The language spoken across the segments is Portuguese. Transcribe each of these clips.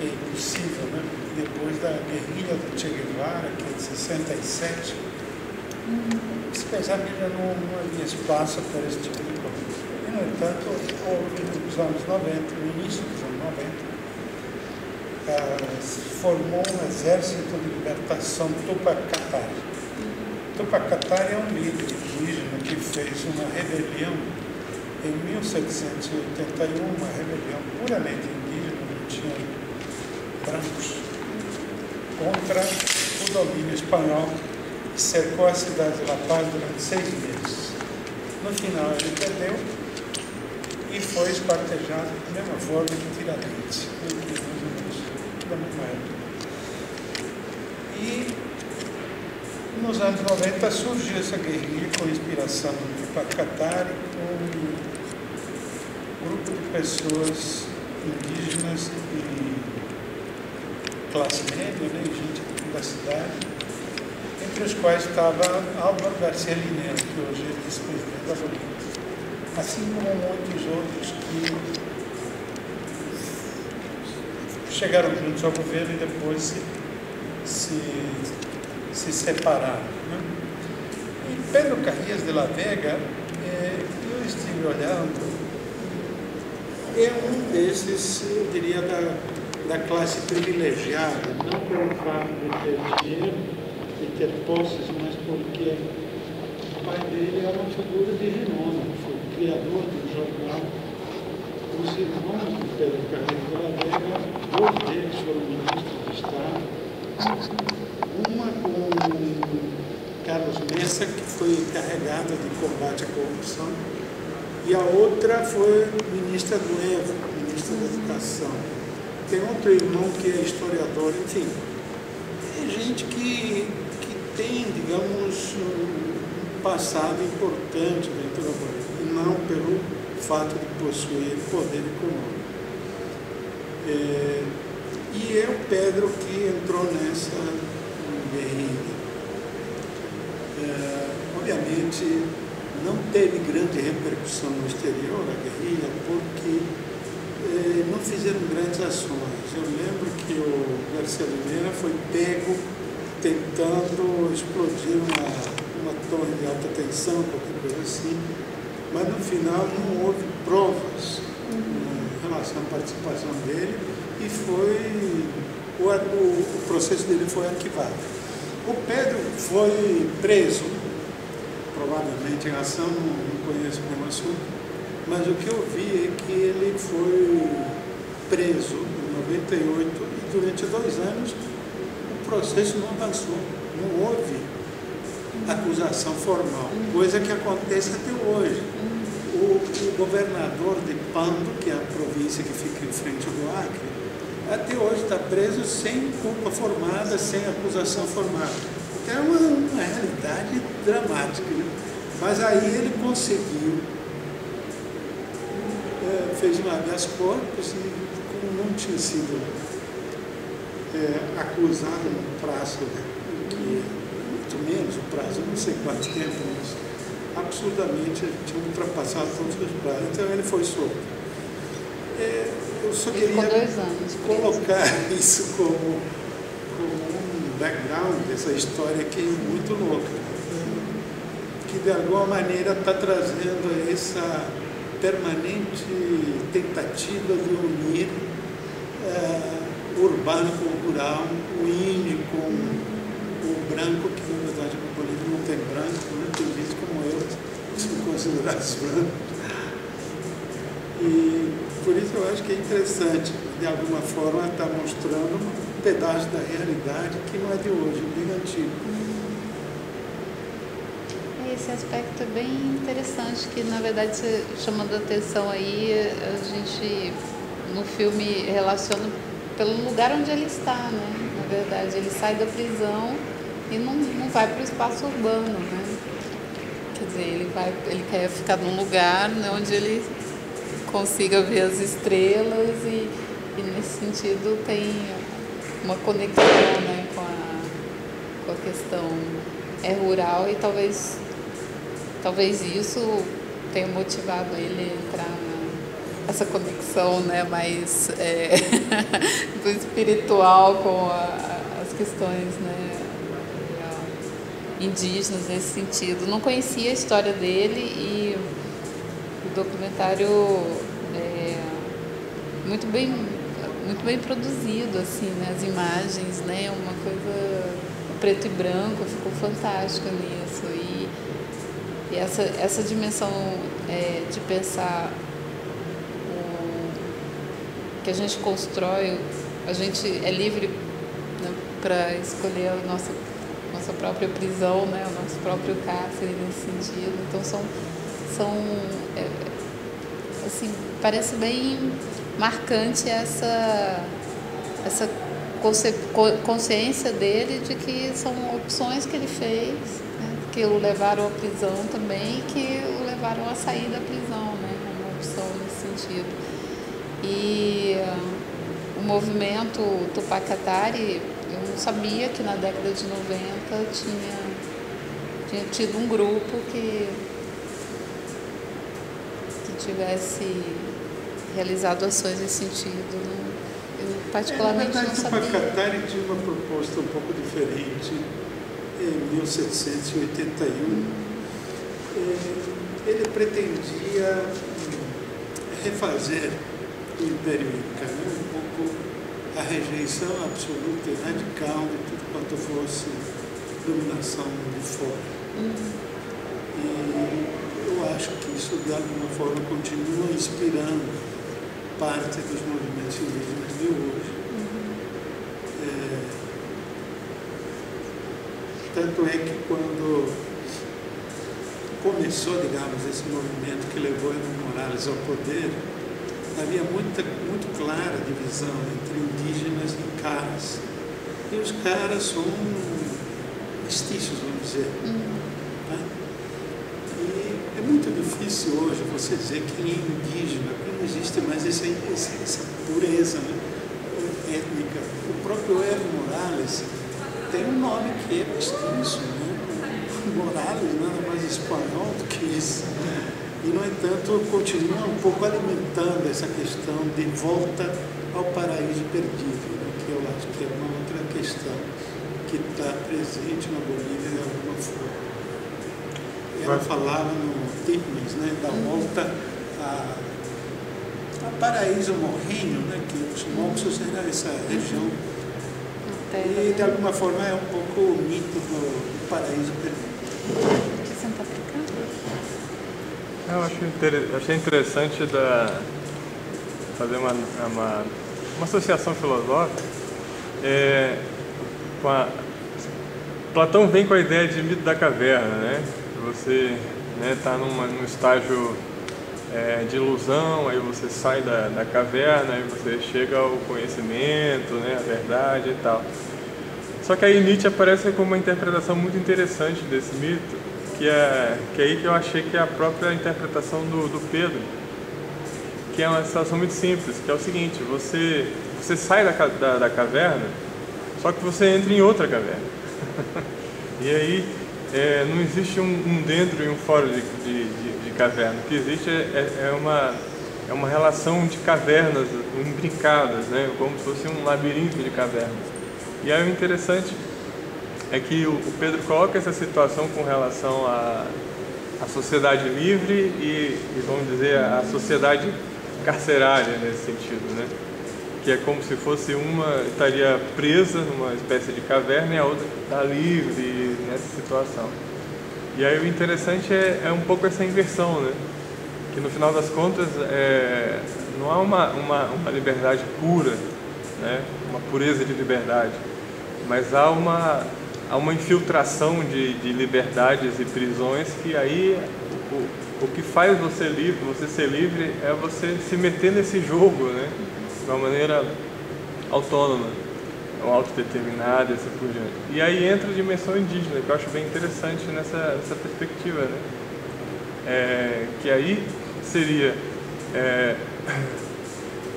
que é impossível, né? Depois da guerrilha do Che Guevara, que é de 67, se pensava que já não havia espaço para esse tipo de coisa. E, no entanto, houve nos anos 90, no início dos anos 90, se formou um exército de libertação Tupac Katari. Tupac Katari é um líder indígena que fez uma rebelião em 1781, uma rebelião puramente indígena, não tinha brancos, contra o domínio espanhol, que cercou a cidade de La Paz durante 6 meses. No final ele perdeu e foi esquartejado da mesma forma que Tiradentes, da mesma época. E nos anos 90 surgiu essa guerrilha com inspiração do Tupac Katari, com um grupo de pessoas indígenas e classe média, né, gente da cidade, entre os quais estava Álvaro Garcia Linero, que hoje é vice-presidente da Bolívia, assim como muitos outros que chegaram juntos ao governo e depois se separaram, né? E Pedro Carrillas de la Vega, eu estive olhando, é um desses, eu diria, da classe privilegiada, não pelo fato de ter dinheiro, de ter posses, mas porque o pai dele era uma figura de renome, foi criador de um jornal. Os irmãos de Pedro Carrillas de la Vega, 2 deles foram ministros de Estado, uma com Carlos Messa, que foi encarregada de combate à corrupção, e a outra foi ministra do EVA, ministra da Educação. Tem outro irmão que é historiador, enfim. É gente que tem, digamos, um passado importante dentro da política, e não pelo fato de possuir poder econômico. E é o Pedro que entrou nessa guerrilha. Obviamente, não teve grande repercussão no exterior a guerrilha, porque não fizeram grandes ações. Eu lembro que o Garcia Linera foi pego tentando explodir uma torre de alta tensão, qualquer coisa assim, mas no final não houve provas em relação à participação dele e o processo dele foi arquivado. O Pedro foi preso, provavelmente em ação, não conheço nenhum assunto, mas o que eu vi é que ele foi preso em 98 e durante 2 anos o processo não avançou, não houve acusação formal, coisa que acontece até hoje. O governador de Pando, que é a província que fica em frente do Acre, até hoje está preso sem culpa formada, sem acusação formada. Então é uma realidade dramática, né? Mas aí ele conseguiu, fez um habeas corpus e, como não tinha sido acusado no prazo, muito menos o prazo, não sei quanto tempo, mas absurdamente tinha ultrapassado todos os prazos, então ele foi solto. Eu só queria colocar isso como um background dessa história que é muito louca, que de alguma maneira está trazendo essa permanente tentativa de unir o urbano com o rural, o índio com o branco, que na verdade no Bolívia não tem branco, né? Tem gente como eu, que são considerados brancos. E por isso eu acho que é interessante, de alguma forma, estar mostrando um pedaço da realidade que não é de hoje, é bem antigo. Esse aspecto é bem interessante, que na verdade, chamando a atenção aí, a gente no filme relaciona pelo lugar onde ele está, né? Na verdade, ele sai da prisão e não vai para o espaço urbano, né? Quer dizer, ele quer ficar num lugar, né, onde ele consiga ver as estrelas e nesse sentido tem uma conexão, né, com a questão rural e talvez isso tenha motivado ele a essa conexão, né, mais do espiritual com as questões, né, indígenas nesse sentido. Não conhecia a história dele e o documentário muito bem produzido, assim, né, as imagens, né, uma coisa preto e branco, ficou fantástica nisso. E essa dimensão de pensar que a gente constrói, a gente é livre, né, para escolher a nossa própria prisão, né, o nosso próprio cárcere nesse sentido. Então assim, parece bem marcante essa consciência dele de que são opções que ele fez, né, que o levaram à prisão também e que o levaram a sair da prisão, né, uma opção nesse sentido. E o movimento Tupac Katari, eu não sabia que na década de 90 tinha tido um grupo que tivesse realizado ações nesse sentido, né? Eu particularmente não sabia. Na verdade, Tupac Katari tinha uma proposta um pouco diferente em 1781. Ele pretendia refazer o Império Inca, né? Um pouco a rejeição absoluta e radical de tudo quanto fosse dominação de fora. E eu acho que isso, de alguma forma, continua inspirando parte dos movimentos indígenas de hoje. Tanto é que quando começou, digamos, esse movimento que levou Evo Morales ao poder, havia muito clara divisão entre indígenas e caras. E os caras são mestiços, vamos dizer. Né? E é muito difícil hoje você dizer quem é indígena, porque não existe mais essa pureza, né, étnica. O próprio Evo Morales tem um nome que é mestiço, né? Morales nada mais espanhol do que isso. E, no entanto, continua um pouco alimentando essa questão de volta ao paraíso perdido, né? Que eu acho que é uma outra questão que está presente na Bolívia de alguma forma. Ela falava no Tipnis, né, da volta a paraíso morrinho, né, que os moxos era essa região. E, de alguma forma, é um pouco o mito do paraíso perdido. Eu achei interessante fazer uma associação filosófica. Platão vem com a ideia de mito da caverna, né? Você está num estágio de ilusão, aí você sai da caverna, aí você chega ao conhecimento, né, a verdade e tal. Só que aí Nietzsche aparece com uma interpretação muito interessante desse mito, que é aí que eu achei que é a própria interpretação do Pedro, que é uma situação muito simples, que é o seguinte: você sai da caverna, só que você entra em outra caverna. E aí não existe um dentro e um fora de caverna. O que existe é uma relação de cavernas imbricadas, né? Como se fosse um labirinto de cavernas. E aí o interessante é que o Pedro coloca essa situação com relação à sociedade livre e, vamos dizer, a sociedade carcerária nesse sentido, né? Que é como se fosse uma estaria presa numa espécie de caverna e a outra está livre nessa situação. E aí o interessante é um pouco essa inversão, né? Que no final das contas não há uma liberdade pura, né? Uma pureza de liberdade, mas há uma infiltração de liberdades e prisões, que aí o que faz você ser livre é você se meter nesse jogo, né? De uma maneira autônoma, ou autodeterminada, e assim por diante. E aí entra a dimensão indígena, que eu acho bem interessante nessa perspectiva, né? Que aí seria,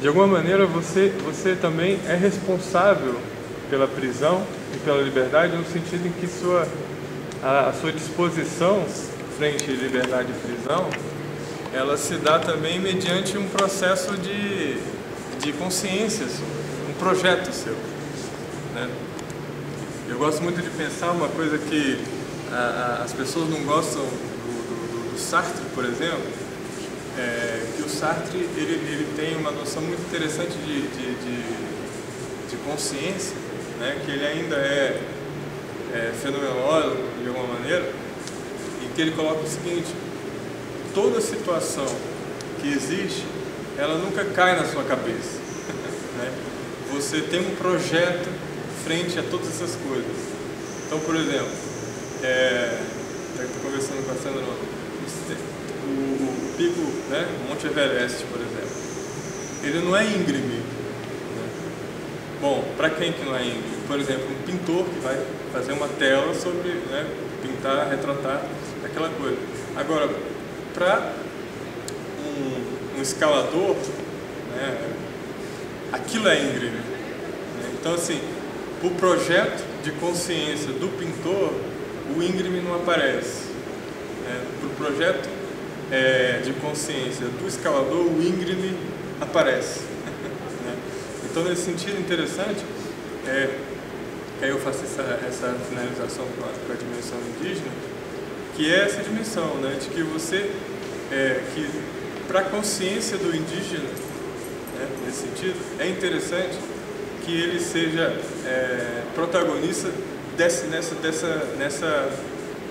de alguma maneira, você também é responsável pela prisão e pela liberdade, no sentido em que a sua disposição frente à liberdade e prisão ela se dá também mediante um processo de consciência, um projeto seu, né? Eu gosto muito de pensar uma coisa que as pessoas não gostam do Sartre, por exemplo, que o Sartre ele tem uma noção muito interessante de consciência, né? Que ele ainda é fenomenológico de alguma maneira, e que ele coloca o seguinte: toda situação que existe, ela nunca cai na sua cabeça, né? Você tem um projeto frente a todas essas coisas. Então, por exemplo, estou conversando com a Sandra, o pico, né, Monte Everest, por exemplo, ele não é íngreme, né? Bom, para quem que não é íngreme? Por exemplo, um pintor que vai fazer uma tela sobre, né, pintar, retratar aquela coisa. Agora, para um escalador, né, aquilo é íngreme, né? Então, assim, o projeto de consciência do pintor, o íngreme não aparece, né? Para o projeto de consciência do escalador, o íngreme aparece, né? Então, nesse sentido interessante, que aí eu faço essa finalização com a dimensão indígena, que é essa dimensão, né, de que você, que para a consciência do indígena, né, nesse sentido, é interessante que ele seja protagonista nessa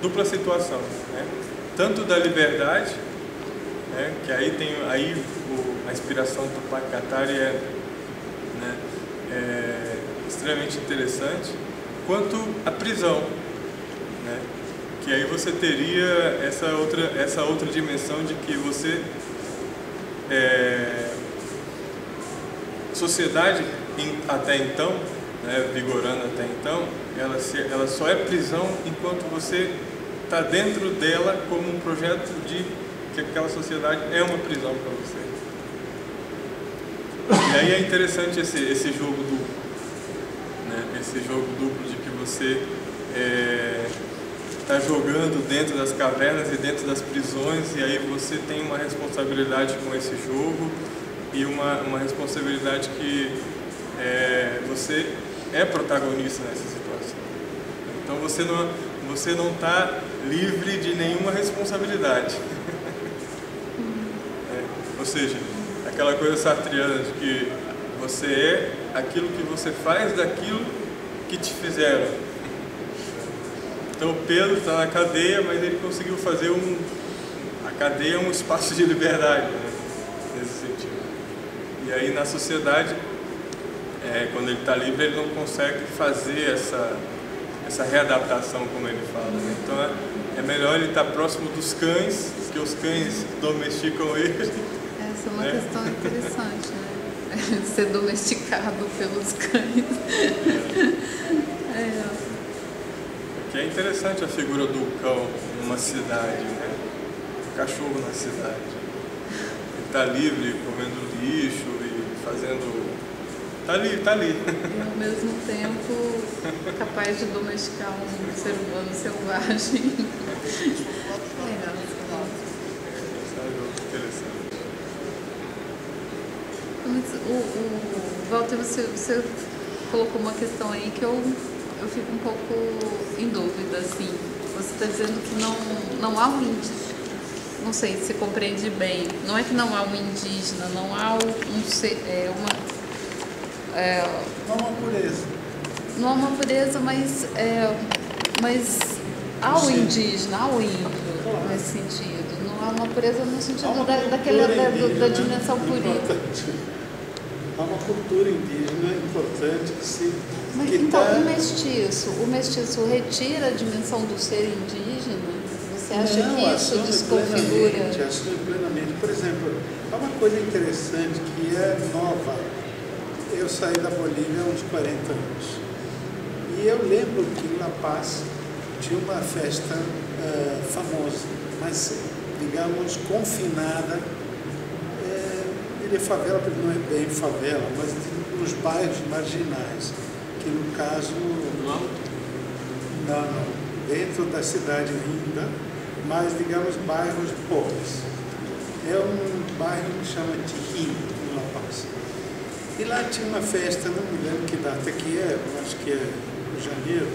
dupla situação, né? Tanto da liberdade, né, que aí tem a inspiração do Tupac Katari né, extremamente interessante, quanto a prisão, né? Que aí você teria essa outra dimensão de que você sociedade até então, né, vigorando até então, ela só é prisão enquanto você está dentro dela como um projeto de que aquela sociedade é uma prisão para você. E aí é interessante esse jogo duplo, né? Esse jogo duplo de que você está jogando dentro das cavernas e dentro das prisões, e aí você tem uma responsabilidade com esse jogo e uma responsabilidade que você é protagonista nessa situação. Então você não está livre de nenhuma responsabilidade. Ou seja, aquela coisa sartriana de que você é aquilo que você faz daquilo que te fizeram. Então o Pedro está na cadeia, mas ele conseguiu fazer a cadeia é um espaço de liberdade, né? Nesse sentido. E aí na sociedade, quando ele está livre, ele não consegue fazer essa readaptação, como ele fala, né? Então é melhor ele estar próximo dos cães, porque os cães domesticam ele. Essa é uma questão interessante, né? Ser domesticado pelos cães. Que é interessante a figura do cão numa cidade, né? O cachorro na cidade. Ele está livre, comendo lixo e fazendo... Está ali. E ao mesmo tempo capaz de domesticar um ser humano selvagem. Interessante. Mas Walter, você colocou uma questão aí que eu fico um pouco em dúvida, assim. Você está dizendo que não há um indígena. Não sei se compreende bem. Não é que não há um indígena, não há não há uma pureza. Não há uma pureza, mas há o indígena, há o índio, nesse sentido. Não há uma pureza no sentido da dimensão purita. Há uma cultura indígena importante que se... Então, o mestiço retira a dimensão do ser indígena? Você acha que isso desconfigura? Assume plenamente. Por exemplo, há uma coisa interessante que é nova. Eu saí da Bolívia há uns 40 anos. E eu lembro que em La Paz tinha uma festa famosa, mas, digamos, confinada. Ele é favela, porque não é bem favela, mas nos bairros marginais, que no caso... Não, dentro da cidade ainda, mas, digamos, bairros pobres. é um bairro que chama Tiquinho, em La Paz. E lá tinha uma festa, não me lembro que data que é, eu acho que é janeiro,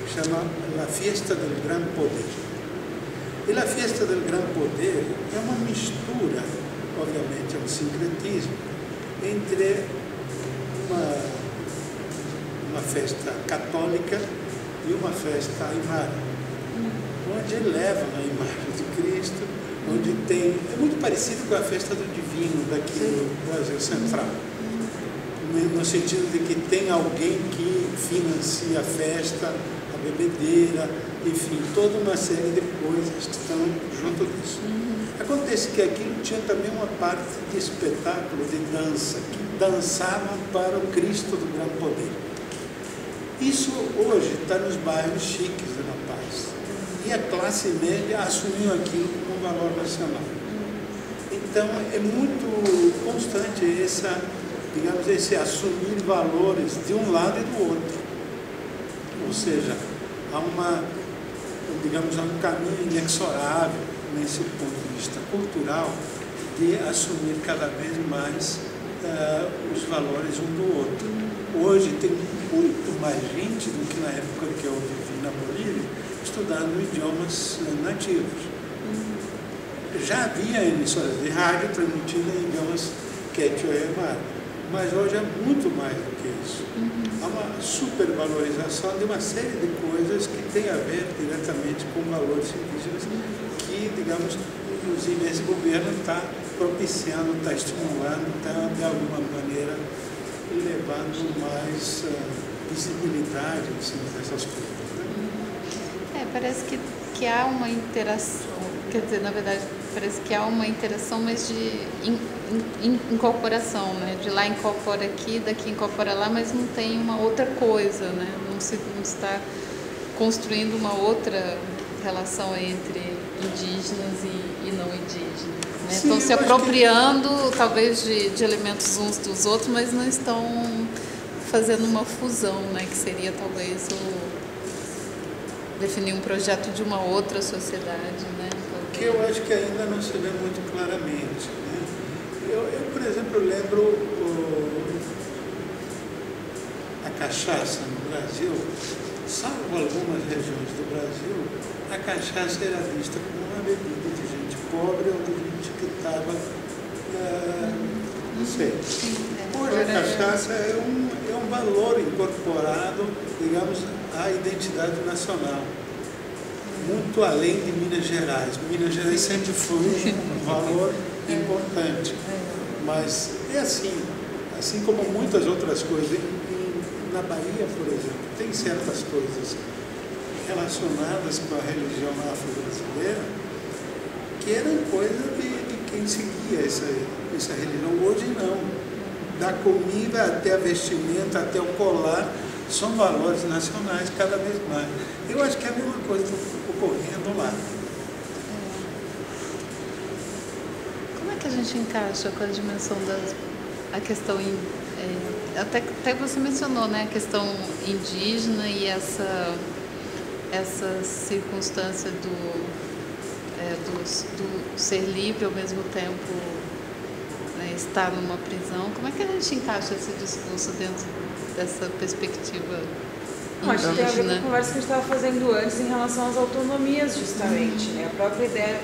que chama La Fiesta del Gran Poder. E La Fiesta del Gran Poder é uma mistura, obviamente é um sincretismo, entre uma festa católica e uma festa aimara, onde levam a imagem de Cristo, onde tem... É muito parecido com a festa do Divino daqui do Brasil Central, no sentido de que tem alguém que financia a festa, a bebedeira, enfim, toda uma série de coisas que estão junto disso. Acontece que aquilo tinha também uma parte de espetáculo, de dança, que dançavam para o Cristo do Gran Poder. Isso hoje está nos bairros chiques de La Paz. E a classe média assumiu aquilo como um valor nacional. Então é muito constante esse assumir valores de um lado e do outro. Ou seja, há um caminho inexorável nesse ponto de vista cultural de assumir cada vez mais os valores um do outro. Hoje tem muito mais gente do que na época que eu vivi na Bolívia estudando idiomas nativos. Já havia emissoras de rádio transmitindo em idiomas quechua e aymara, mas hoje é muito mais do que isso. Há uma supervalorização de uma série de coisas que tem a ver diretamente com valores indígenas que, digamos, inclusive esse governo está propiciando, está estimulando, está de alguma maneira levando mais visibilidade em cima dessas coisas. Né? Parece que há uma interação, quer dizer, na verdade, parece que há uma interação, mas de incorporação, né? De lá incorpora aqui, daqui incorpora lá, mas não tem uma outra coisa, né? Não se está construindo uma outra relação entre indígenas e não indígenas. Né? Sim, estão se apropriando, talvez, de elementos uns dos outros, mas não estão fazendo uma fusão, né? Que seria, talvez, definir um projeto de uma outra sociedade, né? Que eu acho que ainda não se vê muito claramente. Né? Eu, por exemplo, lembro a cachaça no Brasil, salvo algumas regiões do Brasil, a cachaça era vista como uma bebida de gente pobre ou de gente que estava, não sei. Hoje a cachaça é um valor incorporado, digamos, à identidade nacional. Muito além de Minas Gerais. Minas Gerais sempre foi um valor importante. Mas é assim como muitas outras coisas. Na Bahia, por exemplo, tem certas coisas relacionadas com a religião afro-brasileira que eram coisa de quem seguia essa religião. Hoje não. Da comida até a vestimenta, até o colar, são valores nacionais cada vez mais. Eu acho que é a mesma coisa ocorrendo lá. Como é que a gente encaixa com a dimensão a questão, até você mencionou, né, a questão indígena e essa circunstância do ser livre ao mesmo tempo, né, estar numa prisão. Como é que a gente encaixa esse discurso dentro dessa perspectiva? Acho que tem a ver com a conversa que a gente estava fazendo antes em relação às autonomias, justamente. Né? A própria ideia de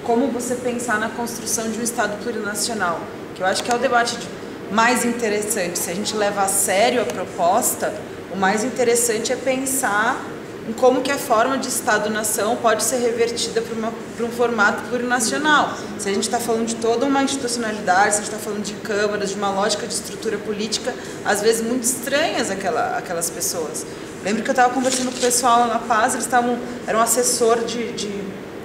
como você pensar na construção de um Estado plurinacional, que eu acho que é o debate mais interessante. Se a gente leva a sério a proposta, o mais interessante é pensar em como que a forma de Estado-nação pode ser revertida para um formato plurinacional. Se a gente está falando de toda uma institucionalidade, se a gente está falando de câmaras, de uma lógica de estrutura política, às vezes muito estranhas aquelas pessoas. Lembro que eu estava conversando com o pessoal lá na Paz, eles eram assessor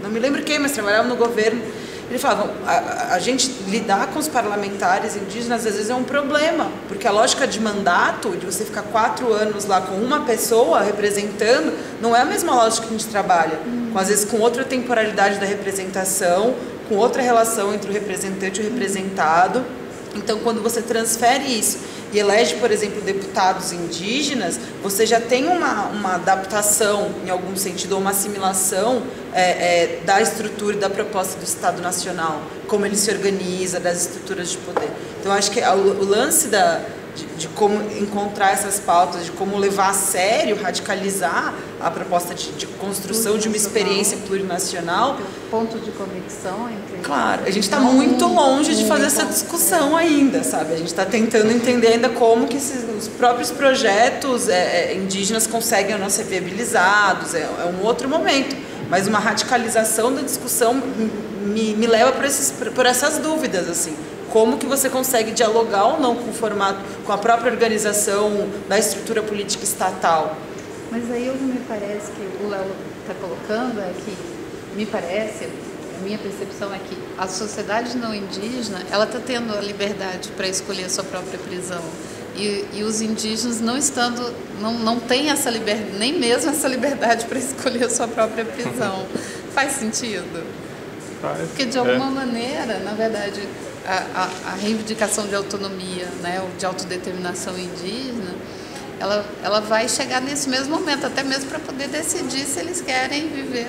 não me lembro quem, mas trabalhavam no governo. Ele falava, a gente lidar com os parlamentares indígenas às vezes é um problema, porque a lógica de mandato, de você ficar 4 anos lá com uma pessoa representando, não é a mesma lógica que a gente trabalha. Às vezes com outra temporalidade da representação, com outra relação entre o representante e o representado. Então, quando você transfere isso e elege, por exemplo, deputados indígenas, você já tem uma adaptação, em algum sentido, ou uma assimilação da estrutura e da proposta do Estado Nacional, como ele se organiza, das estruturas de poder. Então, acho que o lance de como encontrar essas pautas, de como levar a sério, radicalizar a proposta de construção de uma experiência plurinacional. Ponto de conexão entre... Claro, a gente está muito longe de fazer essa discussão ainda, sabe? A gente está tentando entender ainda como que os próprios projetos indígenas conseguem ou não ser viabilizados, é um outro momento. Mas uma radicalização da discussão me leva por essas dúvidas, assim. Como que você consegue dialogar ou não com o formato, com a própria organização da estrutura política estatal? Mas aí o que me parece que o Léo está colocando é que, me parece, a minha percepção é que a sociedade não indígena, ela está tendo a liberdade para escolher a sua própria prisão. E os indígenas não têm essa liberdade, nem mesmo essa liberdade para escolher a sua própria prisão. Faz sentido? Porque de alguma maneira, na verdade, a reivindicação de autonomia, né, ou de autodeterminação indígena, ela vai chegar nesse mesmo momento, até mesmo para poder decidir se eles querem viver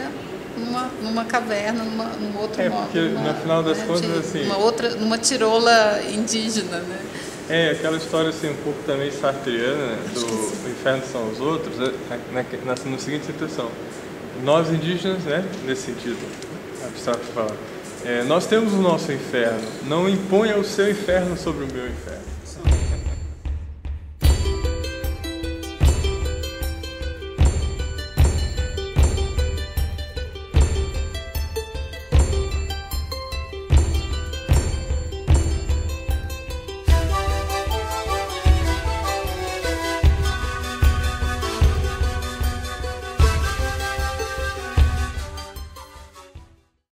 numa caverna, num outro modo. Porque no final das contas, assim... numa tirola indígena, né? Aquela história assim, um pouco também sartreana, né, do inferno são os outros, na seguinte situação. Nós indígenas, né, nesse sentido, abstrato de falar, nós temos o nosso inferno, não imponha o seu inferno sobre o meu inferno.